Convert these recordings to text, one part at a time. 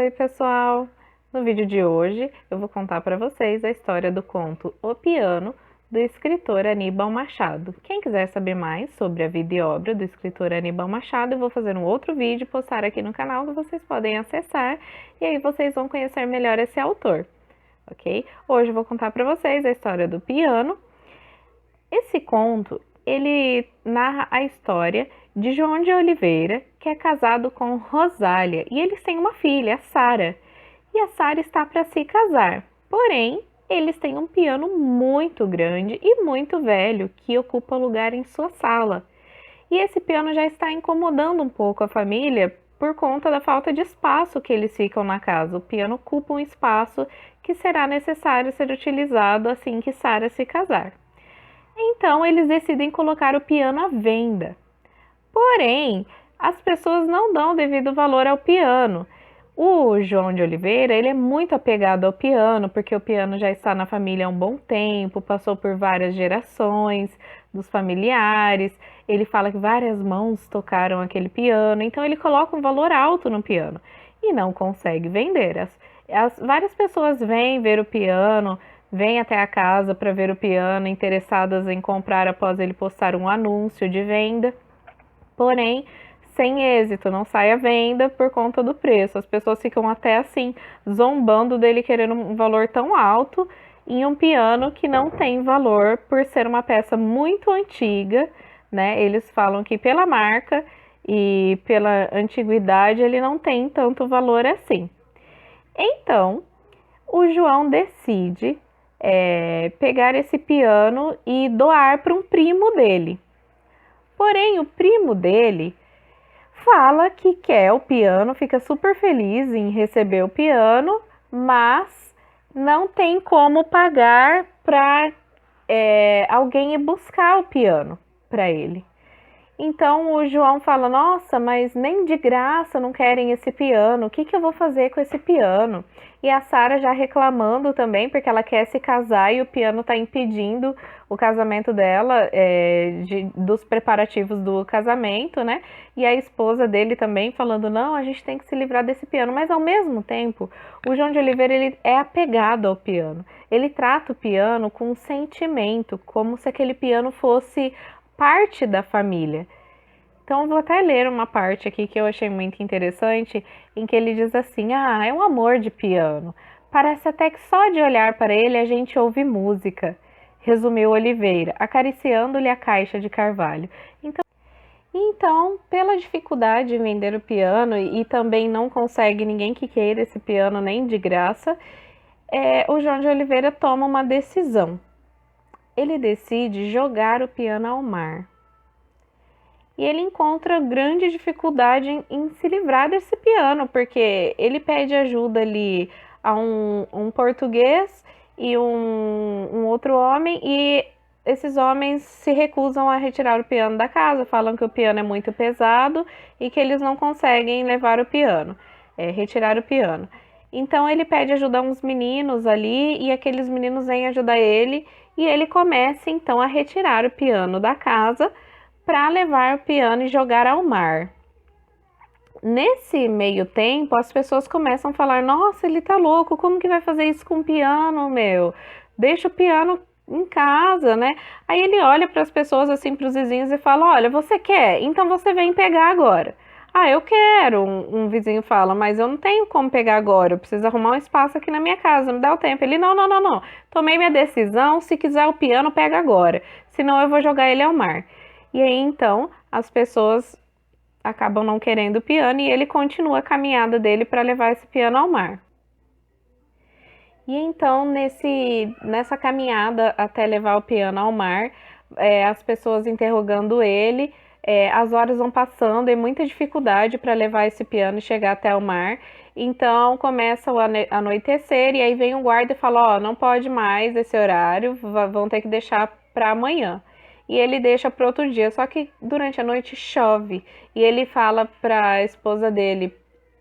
Oi, pessoal! No vídeo de hoje eu vou contar para vocês a história do conto O Piano, do escritor Aníbal Machado. Quem quiser saber mais sobre a vida e obra do escritor Aníbal Machado, eu vou fazer um outro vídeo e postar aqui no canal que vocês podem acessar e aí vocês vão conhecer melhor esse autor, ok? Hoje eu vou contar para vocês a história do piano. Esse conto, ele narra a história de João de Oliveira, que é casado com Rosália, e eles têm uma filha, a Sara. E a Sara está para se casar. Porém, eles têm um piano muito grande e muito velho que ocupa lugar em sua sala. E esse piano já está incomodando um pouco a família por conta da falta de espaço que eles ficam na casa. O piano ocupa um espaço que será necessário ser utilizado assim que Sara se casar. Então, eles decidem colocar o piano à venda. Porém, as pessoas não dão devido valor ao piano. O João de Oliveira, ele é muito apegado ao piano, porque o piano já está na família há um bom tempo, passou por várias gerações dos familiares. Ele fala que várias mãos tocaram aquele piano, então ele coloca um valor alto no piano e não consegue vender. Várias pessoas vêm ver o piano, vêm até a casa para ver o piano, interessadas em comprar após ele postar um anúncio de venda. Porém, sem êxito, não sai à venda por conta do preço. As pessoas ficam até assim, zombando dele querendo um valor tão alto em um piano que não tem valor por ser uma peça muito antiga, né? Eles falam que pela marca e pela antiguidade ele não tem tanto valor assim. Então, o João decide pegar esse piano e doar para um primo dele. Porém, o primo dele fala que quer o piano, fica super feliz em receber o piano, mas não tem como pagar para alguém ir buscar o piano para ele. Então o João fala, nossa, mas nem de graça não querem esse piano, o que eu vou fazer com esse piano? E a Sara já reclamando também, porque ela quer se casar e o piano está impedindo o casamento dela, dos preparativos do casamento, né? E a esposa dele também falando, não, a gente tem que se livrar desse piano. Mas ao mesmo tempo, o João de Oliveira, ele é apegado ao piano. Ele trata o piano com sentimento, como se aquele piano fosse parte da família. Então eu vou até ler uma parte aqui que eu achei muito interessante, em que ele diz assim, é um amor de piano. Parece até que só de olhar para ele a gente ouve música, resumiu Oliveira, acariciando-lhe a caixa de carvalho. Então, pela dificuldade em vender o piano e também não consegue ninguém que queira esse piano nem de graça, o João de Oliveira toma uma decisão. Ele decide jogar o piano ao mar. E ele encontra grande dificuldade em se livrar desse piano, porque ele pede ajuda ali a um português e um outro homem, e esses homens se recusam a retirar o piano da casa, falam que o piano é muito pesado e que eles não conseguem levar o piano, retirar o piano. Então ele pede ajuda a uns meninos ali e aqueles meninos vêm ajudar ele e ele começa então a retirar o piano da casa para levar o piano e jogar ao mar. Nesse meio tempo, as pessoas começam a falar, nossa, ele tá louco, como que vai fazer isso com o piano, meu? Deixa o piano em casa, né? Aí ele olha para as pessoas assim, para os vizinhos e fala, olha, você quer? Então você vem pegar agora. Eu quero, um vizinho fala, mas eu não tenho como pegar agora, eu preciso arrumar um espaço aqui na minha casa, me dá o tempo. Ele, não, tomei minha decisão, se quiser o piano, pega agora, senão eu vou jogar ele ao mar. E aí, então, as pessoas acabam não querendo o piano e ele continua a caminhada dele para levar esse piano ao mar. E então, nessa caminhada até levar o piano ao mar, as pessoas interrogando ele, as horas vão passando e muita dificuldade para levar esse piano e chegar até o mar. Então começa o anoitecer e aí vem um guarda e fala, não pode mais esse horário, vão ter que deixar para amanhã. E ele deixa para outro dia, só que durante a noite chove e ele fala para a esposa dele,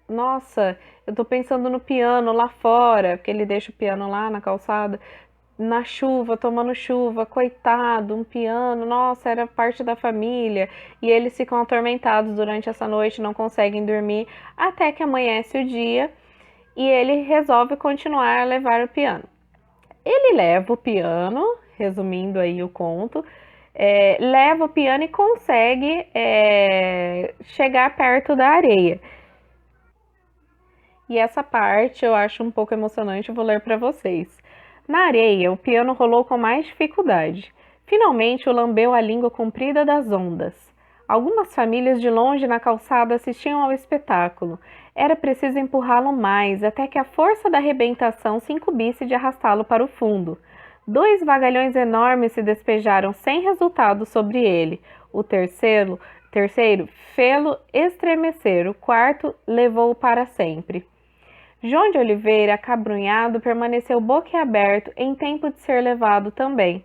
nossa, eu tô pensando no piano lá fora, porque ele deixa o piano lá na calçada, na chuva, tomando chuva, coitado, um piano, nossa, era parte da família. E eles ficam atormentados durante essa noite, não conseguem dormir, até que amanhece o dia e ele resolve continuar a levar o piano. Ele leva o piano, resumindo aí o conto, leva o piano e consegue chegar perto da areia. E essa parte eu acho um pouco emocionante, eu vou ler para vocês. Na areia, o piano rolou com mais dificuldade. Finalmente, o lambeu a língua comprida das ondas. Algumas famílias de longe na calçada assistiam ao espetáculo. Era preciso empurrá-lo mais, até que a força da arrebentação se incumbisse de arrastá-lo para o fundo. Dois vagalhões enormes se despejaram sem resultado sobre ele. O terceiro fê-lo estremecer, o quarto levou-o para sempre. João de Oliveira, acabrunhado, permaneceu boquiaberto em tempo de ser levado também.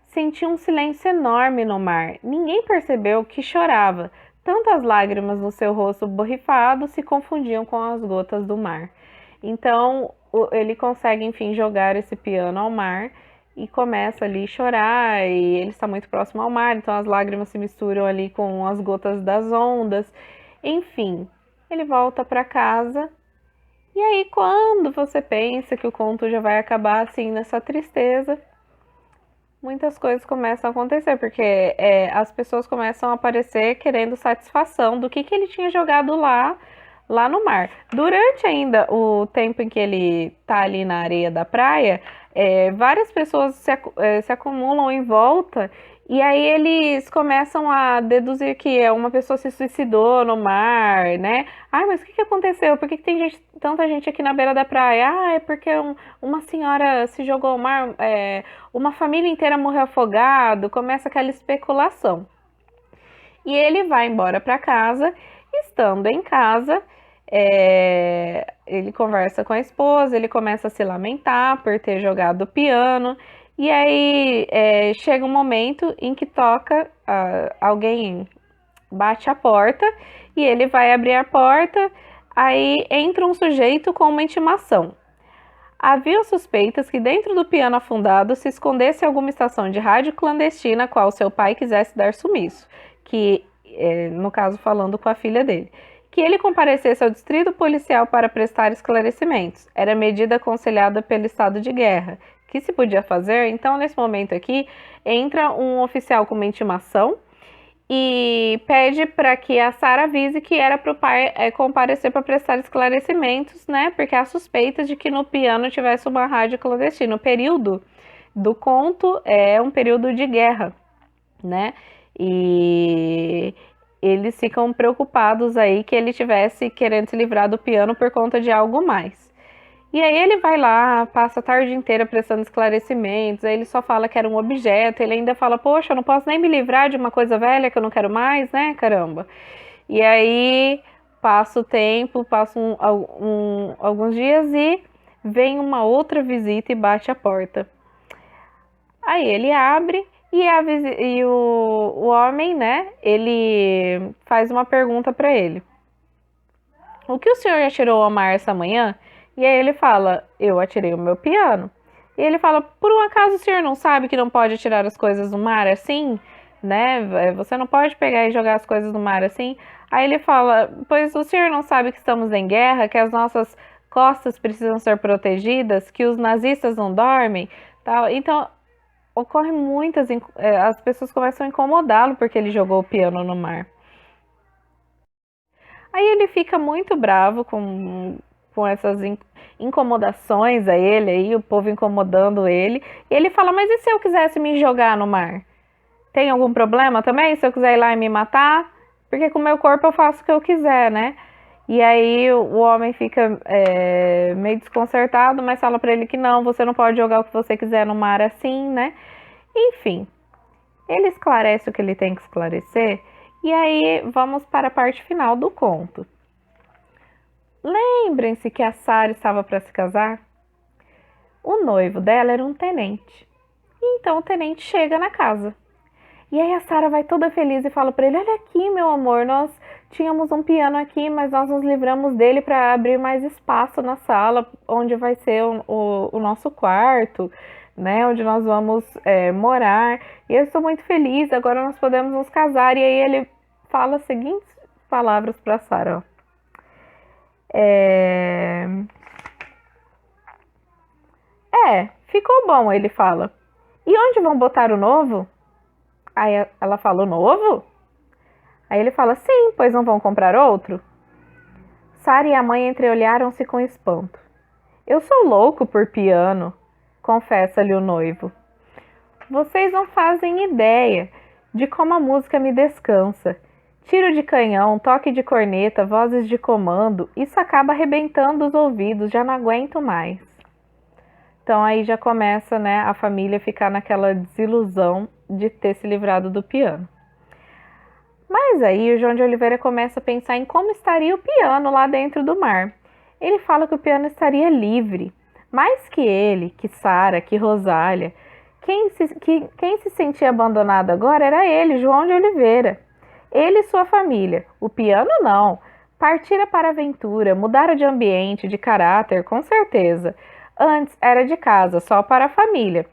Senti um silêncio enorme no mar. Ninguém percebeu que chorava. Tantas lágrimas no seu rosto borrifado se confundiam com as gotas do mar. Então, ele consegue, enfim, jogar esse piano ao mar e começa ali a chorar, e ele está muito próximo ao mar, então as lágrimas se misturam ali com as gotas das ondas. Enfim, ele volta para casa. E aí, quando você pensa que o conto já vai acabar assim nessa tristeza, muitas coisas começam a acontecer, porque as pessoas começam a aparecer querendo satisfação do que ele tinha jogado lá no mar. Durante ainda o tempo em que ele tá ali na areia da praia, várias pessoas se acumulam em volta. E aí eles começam a deduzir que uma pessoa se suicidou no mar, né? Ah, mas o que aconteceu? Por que tem tanta gente aqui na beira da praia? Ah, é porque uma senhora se jogou ao mar, uma família inteira morreu afogado. Começa aquela especulação. E ele vai embora para casa. Estando em casa, ele conversa com a esposa, ele começa a se lamentar por ter jogado o piano. E aí chega um momento em que alguém bate a porta e ele vai abrir a porta, aí entra um sujeito com uma intimação. Havia suspeitas que dentro do piano afundado se escondesse alguma estação de rádio clandestina a qual seu pai quisesse dar sumiço, que, no caso falando com a filha dele, que ele comparecesse ao distrito policial para prestar esclarecimentos. Era medida aconselhada pelo estado de guerra. Que se podia fazer? Então, nesse momento aqui, entra um oficial com uma intimação e pede para que a Sara avise que era para o pai comparecer para prestar esclarecimentos, né? Porque há suspeitas de que no piano tivesse uma rádio clandestina. O período do conto é um período de guerra, né? E eles ficam preocupados aí que ele tivesse querendo se livrar do piano por conta de algo mais. E aí ele vai lá, passa a tarde inteira prestando esclarecimentos, aí ele só fala que era um objeto, ele ainda fala, poxa, eu não posso nem me livrar de uma coisa velha que eu não quero mais, né, caramba. E aí passa o tempo, passam alguns dias e vem uma outra visita e bate a porta. Aí ele abre e o homem, né, ele faz uma pergunta para ele. O que o senhor já tirou ao mar essa manhã? E aí ele fala, eu atirei o meu piano. E ele fala, por um acaso o senhor não sabe que não pode atirar as coisas no mar assim? Né? Você não pode pegar e jogar as coisas no mar assim? Aí ele fala, pois o senhor não sabe que estamos em guerra, que as nossas costas precisam ser protegidas, que os nazistas não dormem, tal. Então, ocorre as pessoas começam a incomodá-lo porque ele jogou o piano no mar. Aí ele fica muito bravo com essas incomodações a ele, aí o povo incomodando ele. E ele fala, mas e se eu quisesse me jogar no mar? Tem algum problema também? Se eu quiser ir lá e me matar? Porque com o meu corpo eu faço o que eu quiser, né? E aí o homem fica meio desconcertado, mas fala pra ele que não, você não pode jogar o que você quiser no mar assim, né? Enfim, ele esclarece o que ele tem que esclarecer. E aí vamos para a parte final do conto. Lembrem-se que a Sara estava para se casar? O noivo dela era um tenente. E então o tenente chega na casa. E aí a Sara vai toda feliz e fala para ele, olha aqui, meu amor, nós tínhamos um piano aqui, mas nós nos livramos dele para abrir mais espaço na sala, onde vai ser o nosso quarto, né, onde nós vamos morar. E eu estou muito feliz, agora nós podemos nos casar. E aí ele fala as seguintes palavras para Sara, ficou bom, ele fala. E onde vão botar o novo? Aí ela fala, o novo? Aí ele fala, sim, pois não vão comprar outro? Sara e a mãe entreolharam-se com espanto. Eu sou louco por piano, confessa-lhe o noivo. Vocês não fazem ideia de como a música me descansa. Tiro de canhão, toque de corneta, vozes de comando, isso acaba arrebentando os ouvidos, já não aguento mais. Então aí já começa, né, a família ficar naquela desilusão de ter se livrado do piano. Mas aí o João de Oliveira começa a pensar em como estaria o piano lá dentro do mar. Ele fala que o piano estaria livre, mais que ele, que Sara, que Rosália. Quem se sentia abandonado agora era ele, João de Oliveira. Ele e sua família. O piano não. Partira para a aventura, mudara de ambiente, de caráter, com certeza. Antes era de casa, só para a família.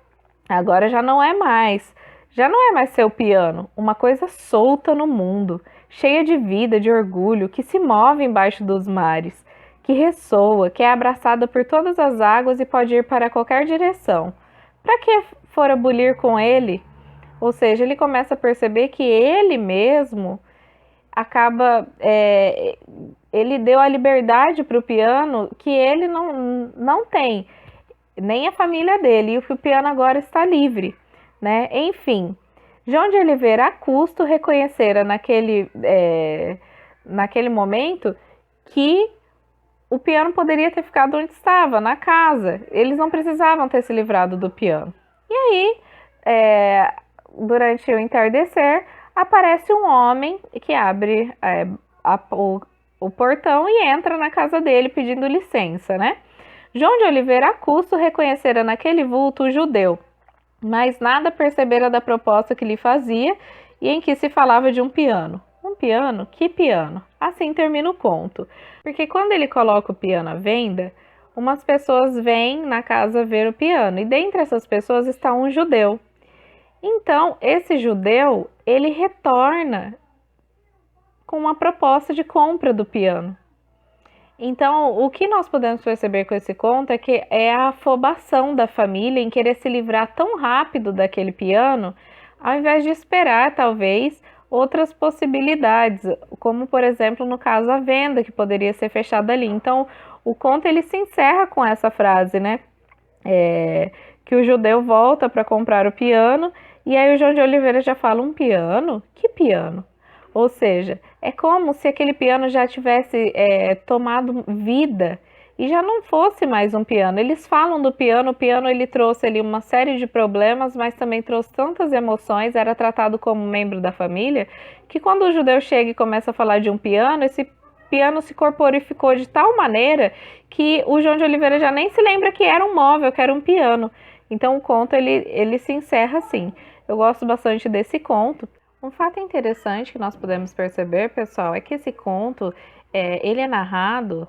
Agora já não é mais. Já não é mais seu piano, uma coisa solta no mundo, cheia de vida, de orgulho, que se move embaixo dos mares, que ressoa, que é abraçada por todas as águas e pode ir para qualquer direção. Para que fora bulir com ele? Ou seja, ele começa a perceber que ele mesmo acaba, ele deu a liberdade para o piano que ele não tem, nem a família dele, e o piano agora está livre, né? Enfim, João de Oliveira a custo reconhecera naquele momento que o piano poderia ter ficado onde estava, na casa. Eles não precisavam ter se livrado do piano. E aí, durante o entardecer, aparece um homem que abre o portão e entra na casa dele pedindo licença, né? João de Oliveira a custo reconhecera naquele vulto o judeu, mas nada percebera da proposta que lhe fazia e em que se falava de um piano. Um piano? Que piano? Assim termina o conto. Porque quando ele coloca o piano à venda, umas pessoas vêm na casa ver o piano, e dentre essas pessoas está um judeu. Então, esse judeu, ele retorna com uma proposta de compra do piano. Então, o que nós podemos perceber com esse conto é que é a afobação da família em querer se livrar tão rápido daquele piano, ao invés de esperar, talvez, outras possibilidades, como, por exemplo, no caso, a venda, que poderia ser fechada ali. Então, o conto ele se encerra com essa frase, né? Que o judeu volta para comprar o piano, e aí o João de Oliveira já fala, um piano? Que piano? Ou seja, é como se aquele piano já tivesse tomado vida e já não fosse mais um piano. Eles falam do piano, o piano ele trouxe ali uma série de problemas, mas também trouxe tantas emoções, era tratado como membro da família, que quando o judeu chega e começa a falar de um piano, esse piano se corporificou de tal maneira que o João de Oliveira já nem se lembra que era um móvel, que era um piano. Então o conto ele se encerra assim. Eu gosto bastante desse conto. Um fato interessante que nós podemos perceber, pessoal, é que esse conto, ele é narrado,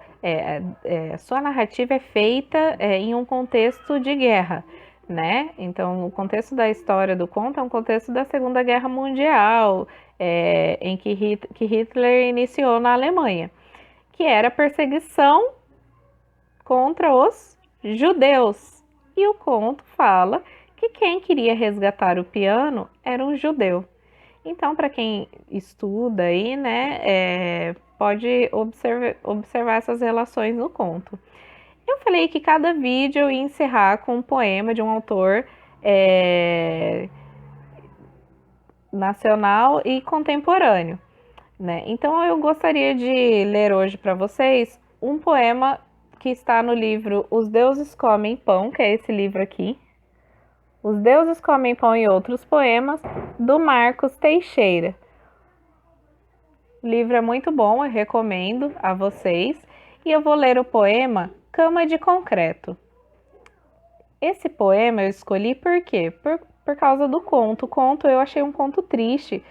sua narrativa é feita em um contexto de guerra, né? Então, o contexto da história do conto é um contexto da Segunda Guerra Mundial, em que Hitler iniciou na Alemanha, que era a perseguição contra os judeus. E o conto fala que quem queria resgatar o piano era um judeu. Então, para quem estuda aí, né, pode observar essas relações no conto. Eu falei que cada vídeo eu ia encerrar com um poema de um autor nacional e contemporâneo, né? Então, eu gostaria de ler hoje para vocês um poema que está no livro Os Deuses Comem Pão, que é esse livro aqui. Os Deuses Comem Pão e Outros Poemas, do Marcos Teixeira. O livro é muito bom, eu recomendo a vocês. E eu vou ler o poema Cama de Concreto. Esse poema eu escolhi por quê? Por causa do conto. O conto eu achei um conto triste,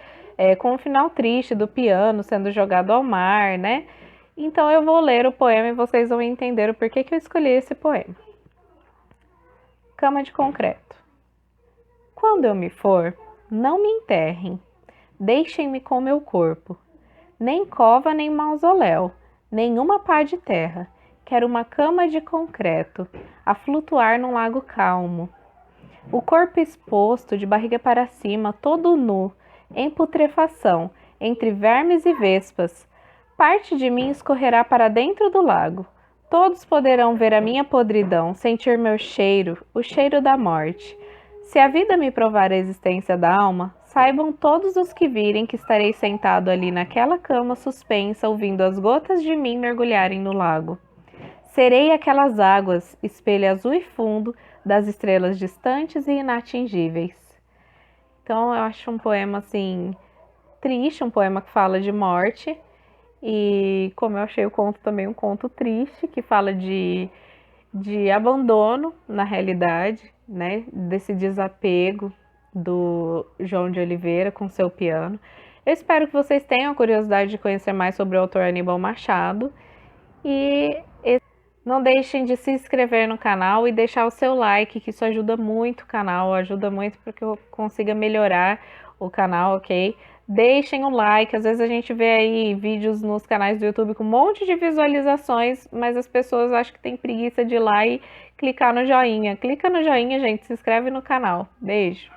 com um final triste do piano sendo jogado ao mar, né? Então eu vou ler o poema e vocês vão entender o porquê que eu escolhi esse poema. Cama de Concreto. Quando eu me for, não me enterrem, deixem-me com meu corpo, nem cova nem mausoléu, nenhuma pá de terra, quero uma cama de concreto, a flutuar num lago calmo. O corpo exposto, de barriga para cima, todo nu, em putrefação, entre vermes e vespas. Parte de mim escorrerá para dentro do lago. Todos poderão ver a minha podridão, sentir meu cheiro, o cheiro da morte. Se a vida me provar a existência da alma, saibam todos os que virem que estarei sentado ali naquela cama suspensa, ouvindo as gotas de mim mergulharem no lago. Serei aquelas águas, espelho azul e fundo, das estrelas distantes e inatingíveis. Então eu acho um poema assim triste, um poema que fala de morte, e como eu achei o conto também um conto triste, que fala de abandono na realidade, né? Desse desapego do João de Oliveira com seu piano. Eu espero que vocês tenham curiosidade de conhecer mais sobre o autor Aníbal Machado e não deixem de se inscrever no canal e deixar o seu like, que isso ajuda muito o canal, ajuda muito para que eu consiga melhorar o canal, ok? Deixem o like, às vezes a gente vê aí vídeos nos canais do YouTube com um monte de visualizações, mas as pessoas acham que tem preguiça de ir lá e clicar no joinha. Clica no joinha, gente, se inscreve no canal. Beijo!